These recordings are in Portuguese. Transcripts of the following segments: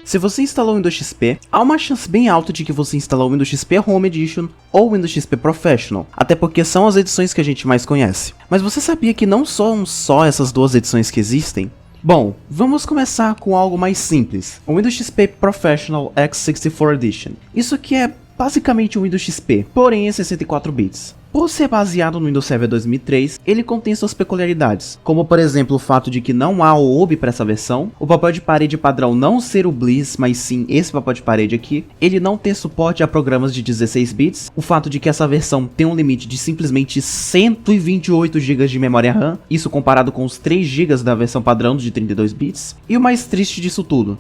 Se você instalou o Windows XP, há uma chance bem alta de que você instalou o Windows XP Home Edition ou o Windows XP Professional, até porque são as edições que a gente mais conhece. Mas você sabia que não são só essas duas edições que existem? Bom, vamos começar com algo mais simples, o Windows XP Professional x64 Edition. Isso aqui é basicamente o Windows XP, porém em 64 bits. Por ser baseado no Windows Server 2003, ele contém suas peculiaridades, como por exemplo o fato de que não há OOB para essa versão, o papel de parede padrão não ser o Bliss, mas sim esse papel de parede aqui, ele não ter suporte a programas de 16 bits, o fato de que essa versão tem um limite de simplesmente 128 GB de memória RAM, isso comparado com os 3 GB da versão padrão de 32 bits, e o mais triste disso tudo,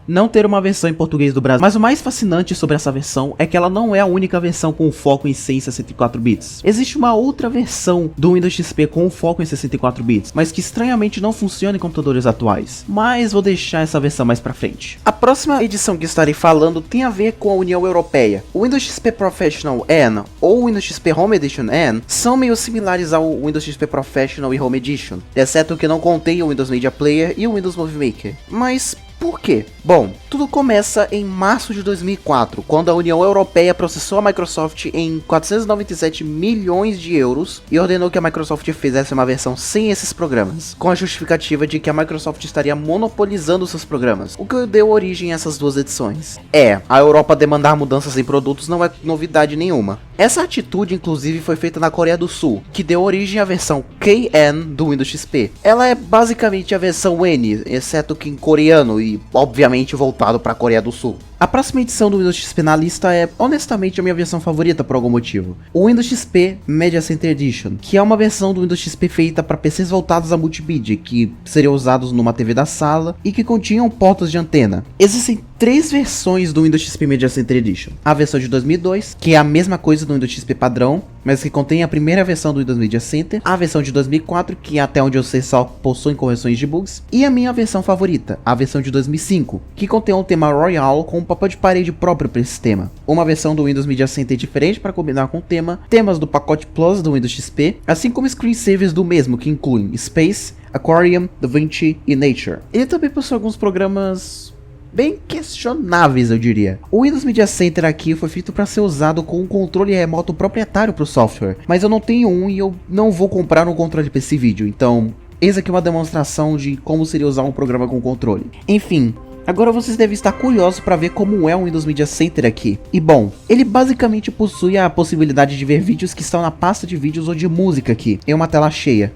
não ter uma versão em português do Brasil. Mas o mais fascinante sobre essa versão é que ela não é a única versão com foco em 64 bits. Existe uma outra versão do Windows XP com foco em 64 bits, mas que estranhamente não funciona em computadores atuais. Mas vou deixar essa versão mais pra frente. A próxima edição que estarei falando tem a ver com a União Europeia. O Windows XP Professional N ou o Windows XP Home Edition N são meio similares ao Windows XP Professional e Home Edition, exceto que não contém o Windows Media Player e o Windows Movie Maker. Mas por quê? Bom, tudo começa em março de 2004, quando a União Europeia processou a Microsoft em 497 milhões de euros e ordenou que a Microsoft fizesse uma versão sem esses programas, com a justificativa de que a Microsoft estaria monopolizando seus programas, o que deu origem a essas duas edições. A Europa demandar mudanças em produtos não é novidade nenhuma. Essa atitude inclusive foi feita na Coreia do Sul, que deu origem à versão KN do Windows XP. Ela é basicamente a versão N, exceto que em coreano e obviamente voltado para a Coreia do Sul. A próxima edição do Windows XP na lista é honestamente a minha versão favorita por algum motivo. O Windows XP Media Center Edition, que é uma versão do Windows XP feita para PCs voltados a multimídia, que seriam usados numa TV da sala e que continham portas de antena. Existem 3 versões do Windows XP Media Center Edition. A versão de 2002, que é a mesma coisa do Windows XP padrão, mas que contém a primeira versão do Windows Media Center. A versão de 2004, que até onde eu sei só possui correções de bugs. E a minha versão favorita, a versão de 2005, que contém um tema Royal com um papel de parede próprio para esse tema. Uma versão do Windows Media Center diferente para combinar com o tema, temas do pacote Plus do Windows XP, assim como screensavers do mesmo, que incluem Space, Aquarium, DaVinci e Nature. Ele também possui alguns programas bem questionáveis, eu diria. O Windows Media Center aqui foi feito para ser usado com um controle remoto proprietário para o software, mas eu não tenho um e eu não vou comprar um controle para esse vídeo, então eis aqui uma demonstração de como seria usar um programa com controle. Enfim, agora vocês devem estar curiosos para ver como é o Windows Media Center aqui. E bom, ele basicamente possui a possibilidade de ver vídeos que estão na pasta de vídeos ou de música aqui, em uma tela cheia.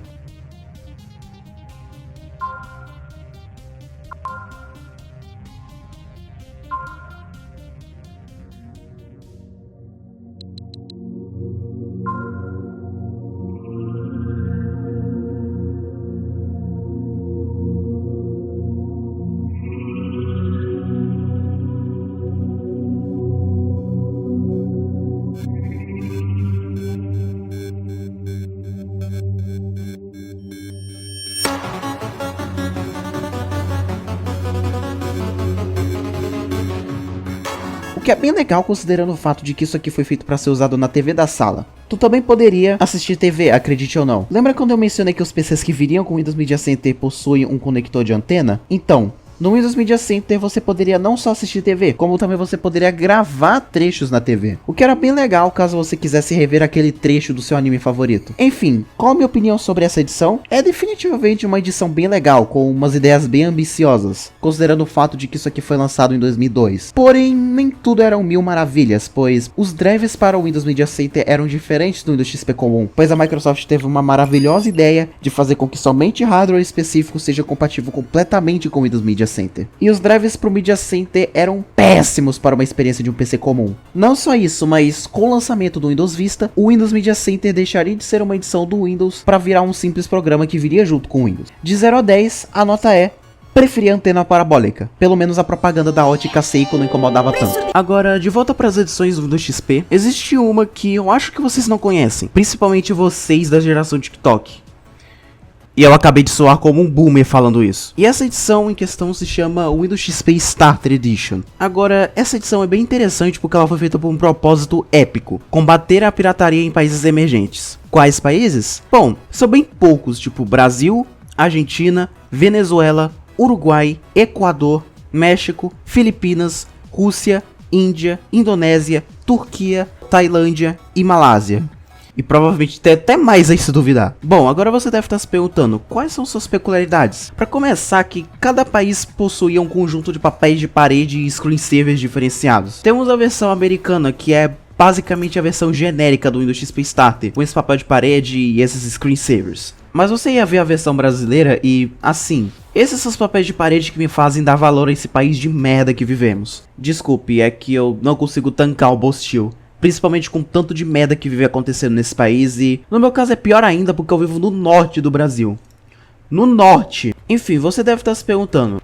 O que é bem legal considerando o fato de que isso aqui foi feito para ser usado na TV da sala. Tu também poderia assistir TV, acredite ou não. Lembra quando eu mencionei que os PCs que viriam com o Windows Media Center possuem um conector de antena? Então, no Windows Media Center você poderia não só assistir TV, como também você poderia gravar trechos na TV. O que era bem legal caso você quisesse rever aquele trecho do seu anime favorito. Enfim, qual a minha opinião sobre essa edição? É definitivamente uma edição bem legal, com umas ideias bem ambiciosas, considerando o fato de que isso aqui foi lançado em 2002. Porém, nem tudo eram mil maravilhas, pois os drivers para o Windows Media Center eram diferentes do Windows XP comum, pois a Microsoft teve uma maravilhosa ideia de fazer com que somente hardware específico seja compatível completamente com o Windows Media Center. E os drivers para o Media Center eram péssimos para uma experiência de um PC comum. Não só isso, mas com o lançamento do Windows Vista, o Windows Media Center deixaria de ser uma edição do Windows para virar um simples programa que viria junto com o Windows. De 0 a 10, a nota é: preferia antena parabólica. Pelo menos a propaganda da ótica Seiko não incomodava tanto. Agora, de volta para as edições do Windows XP, existe uma que eu acho que vocês não conhecem, principalmente vocês da geração TikTok. E eu acabei de soar como um boomer falando isso. E essa edição em questão se chama Windows XP Starter Edition. Agora, essa edição é bem interessante porque ela foi feita por um propósito épico: combater a pirataria em países emergentes. Quais países? Bom, são bem poucos, tipo Brasil, Argentina, Venezuela, Uruguai, Equador, México, Filipinas, Rússia, Índia, Indonésia, Turquia, Tailândia e Malásia. E provavelmente tem até mais aí se duvidar. Bom, agora você deve estar se perguntando, quais são suas peculiaridades? Para começar que cada país possuía um conjunto de papéis de parede e screensavers diferenciados. Temos a versão americana, que é basicamente a versão genérica do Windows XP Starter, com esse papel de parede e esses screensavers. Mas você ia ver a versão brasileira e, assim, esses são os papéis de parede que me fazem dar valor a esse país de merda que vivemos. Desculpe, é que eu não consigo tancar o Bostil. Principalmente com tanto de merda que vive acontecendo nesse país e, no meu caso, é pior ainda porque eu vivo no norte do Brasil. No norte. Enfim, você deve estar se perguntando,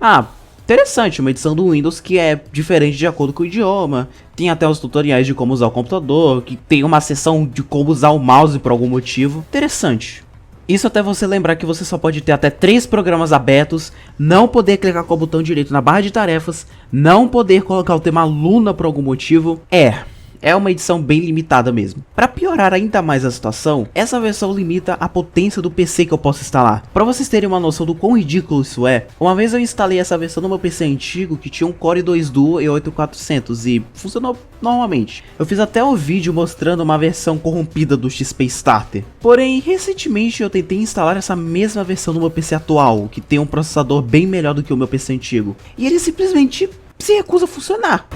interessante, uma edição do Windows que é diferente de acordo com o idioma. Tem até os tutoriais de como usar o computador, que tem uma seção de como usar o mouse por algum motivo. Interessante. Isso até você lembrar que você só pode ter até 3 programas abertos, não poder clicar com o botão direito na barra de tarefas, não poder colocar o tema Luna por algum motivo. É uma edição bem limitada mesmo. Para piorar ainda mais a situação, essa versão limita a potência do PC que eu posso instalar. Para vocês terem uma noção do quão ridículo isso é, uma vez eu instalei essa versão no meu PC antigo que tinha um Core 2 Duo E8400 e funcionou normalmente. Eu fiz até um vídeo mostrando uma versão corrompida do XP Starter. Porém, recentemente eu tentei instalar essa mesma versão no meu PC atual, que tem um processador bem melhor do que o meu PC antigo. E ele simplesmente se recusa a funcionar.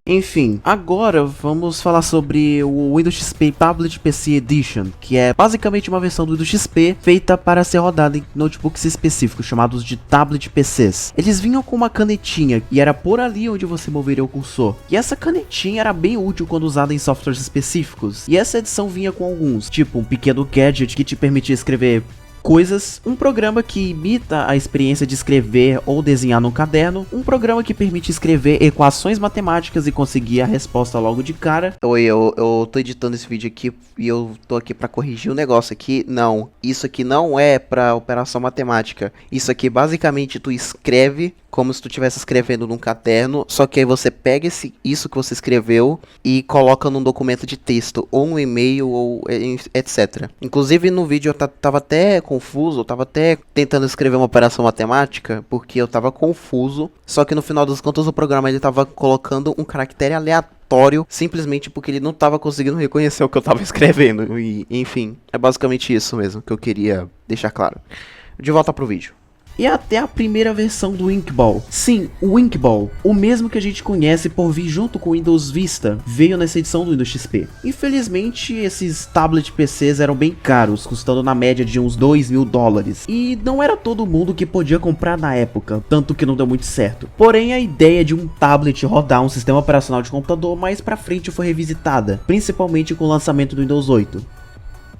Enfim, agora vamos falar sobre o Windows XP Tablet PC Edition, que é basicamente uma versão do Windows XP feita para ser rodada em notebooks específicos, chamados de Tablet PCs. Eles vinham com uma canetinha, e era por ali onde você moveria o cursor. E essa canetinha era bem útil quando usada em softwares específicos, e essa edição vinha com alguns, tipo um pequeno gadget que te permitia escrever coisas, um programa que imita a experiência de escrever ou desenhar num caderno, um programa que permite escrever equações matemáticas e conseguir a resposta logo de cara. Oi, eu tô editando esse vídeo aqui e eu tô aqui pra corrigir um negócio aqui. Não, isso aqui não é pra operação matemática. Isso aqui basicamente tu escreve como se tu estivesse escrevendo num caderno, só que aí você pega isso que você escreveu e coloca num documento de texto, ou um e-mail, ou etc. Inclusive no vídeo eu tava até confuso, eu tava até tentando escrever uma operação matemática, porque eu tava confuso, só que no final das contas o programa ele tava colocando um caractere aleatório, simplesmente porque ele não tava conseguindo reconhecer o que eu tava escrevendo, e enfim, é basicamente isso mesmo que eu queria deixar claro. De volta pro vídeo. E até a primeira versão do Inkball. Sim, o Inkball, o mesmo que a gente conhece por vir junto com o Windows Vista, veio nessa edição do Windows XP. Infelizmente, esses tablet PCs eram bem caros, custando na média de uns $2.000. E não era todo mundo que podia comprar na época, tanto que não deu muito certo. Porém, a ideia de um tablet rodar um sistema operacional de computador mais pra frente foi revisitada, principalmente com o lançamento do Windows 8.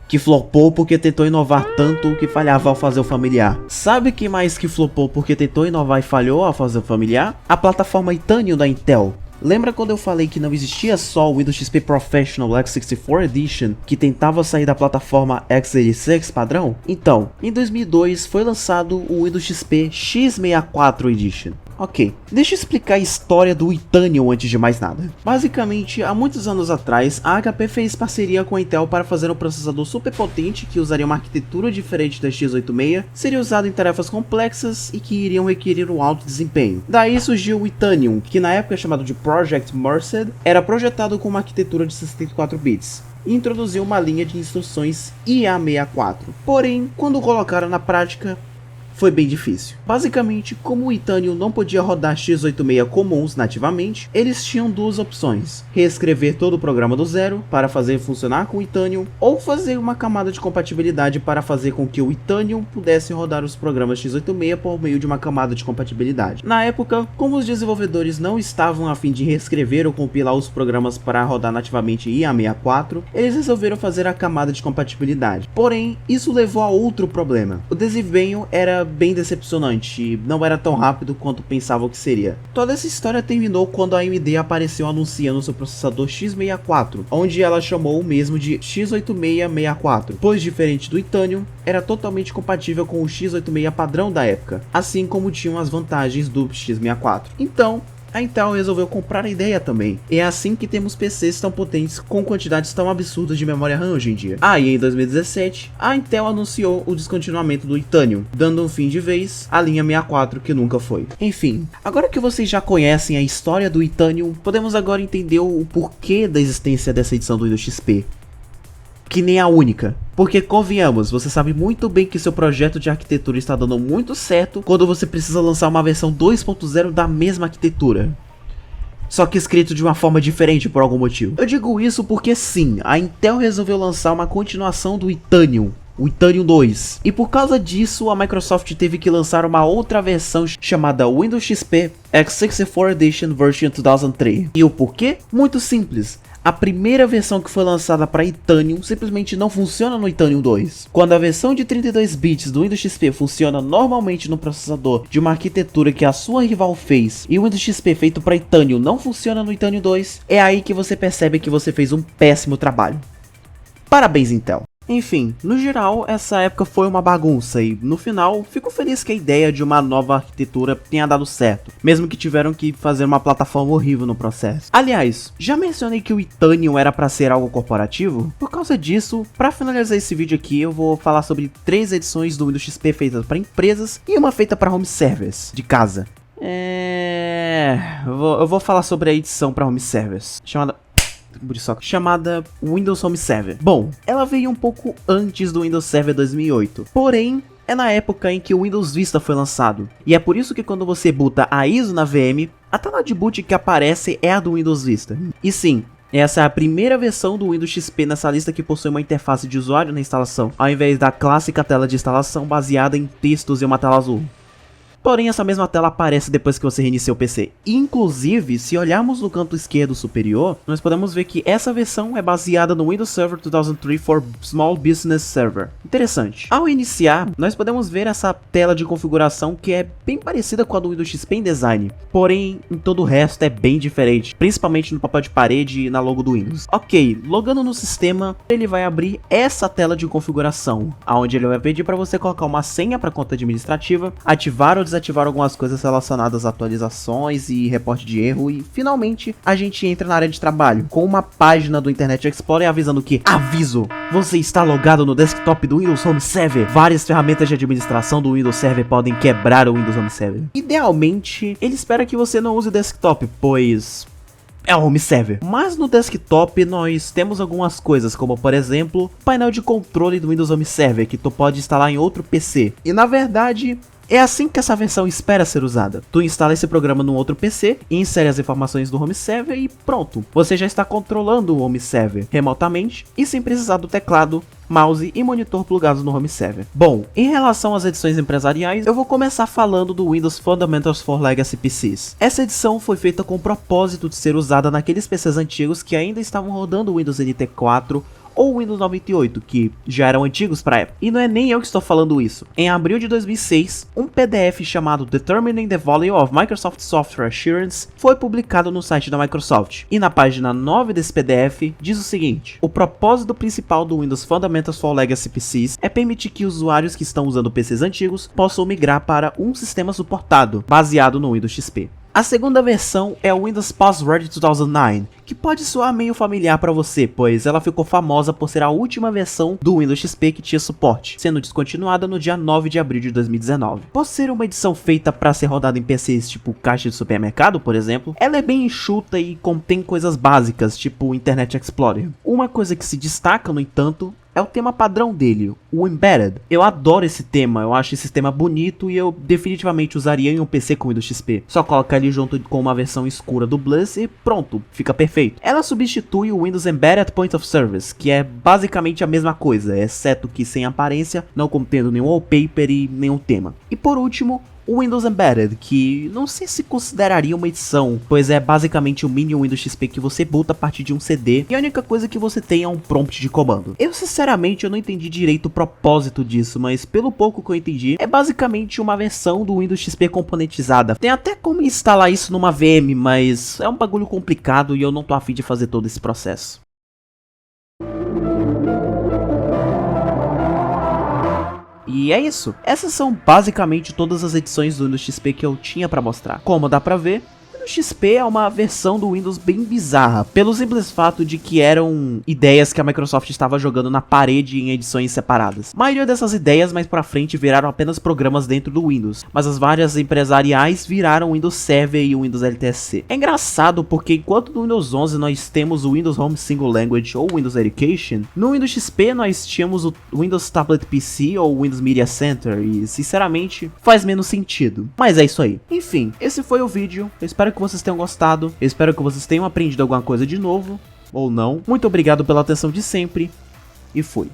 Que flopou porque tentou inovar tanto que falhava ao fazer o familiar. Sabe quem mais que flopou porque tentou inovar e falhou ao fazer o familiar? A plataforma Itanium da Intel. Lembra quando eu falei que não existia só o Windows XP Professional x64 Edition que tentava sair da plataforma x86 padrão? Então, em 2002 foi lançado o Windows XP x64 Edition. Ok, deixa eu explicar a história do Itanium antes de mais nada. Basicamente, há muitos anos atrás, a HP fez parceria com a Intel para fazer um processador super potente que usaria uma arquitetura diferente da x86, seria usado em tarefas complexas e que iriam requerer um alto desempenho. Daí surgiu o Itanium, que na época chamado de Project Merced, era projetado com uma arquitetura de 64 bits. E introduziu uma linha de instruções IA64. Porém, quando colocaram na prática, foi bem difícil. Basicamente, como o Itanium não podia rodar x86 comuns nativamente, eles tinham duas opções: reescrever todo o programa do zero para fazer funcionar com o Itanium, ou fazer uma camada de compatibilidade para fazer com que o Itanium pudesse rodar os programas x86 por meio de uma camada de compatibilidade. Na época, como os desenvolvedores não estavam a fim de reescrever ou compilar os programas para rodar nativamente IA64, eles resolveram fazer a camada de compatibilidade. Porém, isso levou a outro problema: o desempenho era bem decepcionante e não era tão rápido quanto pensavam que seria. Toda essa história terminou quando a AMD apareceu anunciando seu processador x64, onde ela chamou o mesmo de x86-64, pois diferente do Itanium, era totalmente compatível com o x86 padrão da época, assim como tinham as vantagens do x64. Então, a Intel resolveu comprar a ideia também. E é assim que temos PCs tão potentes com quantidades tão absurdas de memória RAM hoje em dia. E em 2017, a Intel anunciou o descontinuamento do Itanium, dando um fim de vez à linha 64 que nunca foi. Enfim, agora que vocês já conhecem a história do Itanium, podemos agora entender o porquê da existência dessa edição do Windows XP. Que nem a única. Porque convenhamos, você sabe muito bem que seu projeto de arquitetura está dando muito certo quando você precisa lançar uma versão 2.0 da mesma arquitetura. Só que escrito de uma forma diferente por algum motivo. Eu digo isso porque sim, a Intel resolveu lançar uma continuação do Itanium, o Itanium 2. E por causa disso, a Microsoft teve que lançar uma outra versão chamada Windows XP x64 Edition Version 2003. E o porquê? Muito simples. A primeira versão que foi lançada para Itanium simplesmente não funciona no Itanium 2. Quando a versão de 32 bits do Windows XP funciona normalmente no processador de uma arquitetura que a sua rival fez e o Windows XP feito para Itanium não funciona no Itanium 2, é aí que você percebe que você fez um péssimo trabalho. Parabéns, Intel! Enfim, no geral, essa época foi uma bagunça e, no final, fico feliz que a ideia de uma nova arquitetura tenha dado certo, mesmo que tiveram que fazer uma plataforma horrível no processo. Aliás, já mencionei que o Itanium era para ser algo corporativo? Por causa disso, para finalizar esse vídeo aqui, eu vou falar sobre 3 edições do Windows XP feitas para empresas e uma feita para home servers, de casa. Eu vou falar sobre a edição para home servers, chamada Windows Home Server. Bom, ela veio um pouco antes do Windows Server 2008, porém é na época em que o Windows Vista foi lançado, e é por isso que quando você boota a ISO na VM, a tela de boot que aparece é a do Windows Vista. E sim, essa é a primeira versão do Windows XP nessa lista que possui uma interface de usuário na instalação, ao invés da clássica tela de instalação baseada em textos e uma tela azul. Porém, essa mesma tela aparece depois que você reinicia o PC. Inclusive, se olharmos no canto esquerdo superior, nós podemos ver que essa versão é baseada no Windows Server 2003 for Small Business Server. Interessante. Ao iniciar, nós podemos ver essa tela de configuração que é bem parecida com a do Windows XP em design. Porém, em todo o resto é bem diferente, principalmente no papel de parede e na logo do Windows. Ok, logando no sistema, ele vai abrir essa tela de configuração, onde ele vai pedir para você colocar uma senha para conta administrativa, ativar ou desativar algumas coisas relacionadas a atualizações e reporte de erro, e finalmente a gente entra na área de trabalho com uma página do Internet Explorer avisando que: aviso, você está logado no desktop do Windows Home Server. Várias ferramentas de administração do Windows Server podem quebrar o Windows Home Server. Idealmente, ele espera que você não use o desktop, pois é o Home Server. Mas no desktop nós temos algumas coisas, como por exemplo, o painel de controle do Windows Home Server, que tu pode instalar em outro PC. E na verdade, é assim que essa versão espera ser usada. Tu instala esse programa num outro PC, insere as informações do Home Server e pronto. Você já está controlando o Home Server remotamente e sem precisar do teclado, mouse e monitor plugados no Home Server. Bom, em relação às edições empresariais, eu vou começar falando do Windows Fundamentals for Legacy PCs. Essa edição foi feita com o propósito de ser usada naqueles PCs antigos que ainda estavam rodando o Windows NT 4 ou Windows 98, que já eram antigos para a época. E não é nem eu que estou falando isso. Em abril de 2006, um PDF chamado Determining the Value of Microsoft Software Assurance foi publicado no site da Microsoft. E na página 9 desse PDF diz o seguinte: o propósito principal do Windows Fundamentals for Legacy PCs é permitir que usuários que estão usando PCs antigos possam migrar para um sistema suportado, baseado no Windows XP. A segunda versão é o Windows Password 2009, que pode soar meio familiar para você, pois ela ficou famosa por ser a última versão do Windows XP que tinha suporte, sendo descontinuada no dia 9 de abril de 2019. Por ser uma edição feita para ser rodada em PCs tipo caixa de supermercado, por exemplo, ela é bem enxuta e contém coisas básicas, tipo o Internet Explorer. Uma coisa que se destaca, no entanto, é o tema padrão dele, o Embedded. Eu adoro esse tema, eu acho esse tema bonito e eu definitivamente usaria em um PC com Windows XP. Só coloca ali junto com uma versão escura do BLUS e pronto, fica perfeito. Ela substitui o Windows Embedded Point of Service, que é basicamente a mesma coisa, exceto que sem aparência, não contendo nenhum wallpaper e nenhum tema. E por último, o Windows Embedded, que não sei se consideraria uma edição, pois é basicamente o mini Windows XP que você boota a partir de um CD e a única coisa que você tem é um prompt de comando. Eu sinceramente não entendi direito o propósito disso, mas pelo pouco que eu entendi, é basicamente uma versão do Windows XP componentizada. Tem até como instalar isso numa VM, mas é um bagulho complicado e eu não tô afim de fazer todo esse processo. E é isso. Essas são basicamente todas as edições do Windows XP que eu tinha pra mostrar. Como dá pra ver, Windows XP é uma versão do Windows bem bizarra, pelo simples fato de que eram ideias que a Microsoft estava jogando na parede em edições separadas. A maioria dessas ideias mais pra frente viraram apenas programas dentro do Windows, mas as várias empresariais viraram o Windows Server e o Windows LTSC. É engraçado porque enquanto no Windows 11 nós temos o Windows Home Single Language ou Windows Education, no Windows XP nós tínhamos o Windows Tablet PC ou Windows Media Center e sinceramente faz menos sentido. Mas é isso aí. Enfim, esse foi o vídeo, eu espero que vocês tenham gostado, eu espero que vocês tenham aprendido alguma coisa de novo, ou não. Muito obrigado pela atenção de sempre, e fui.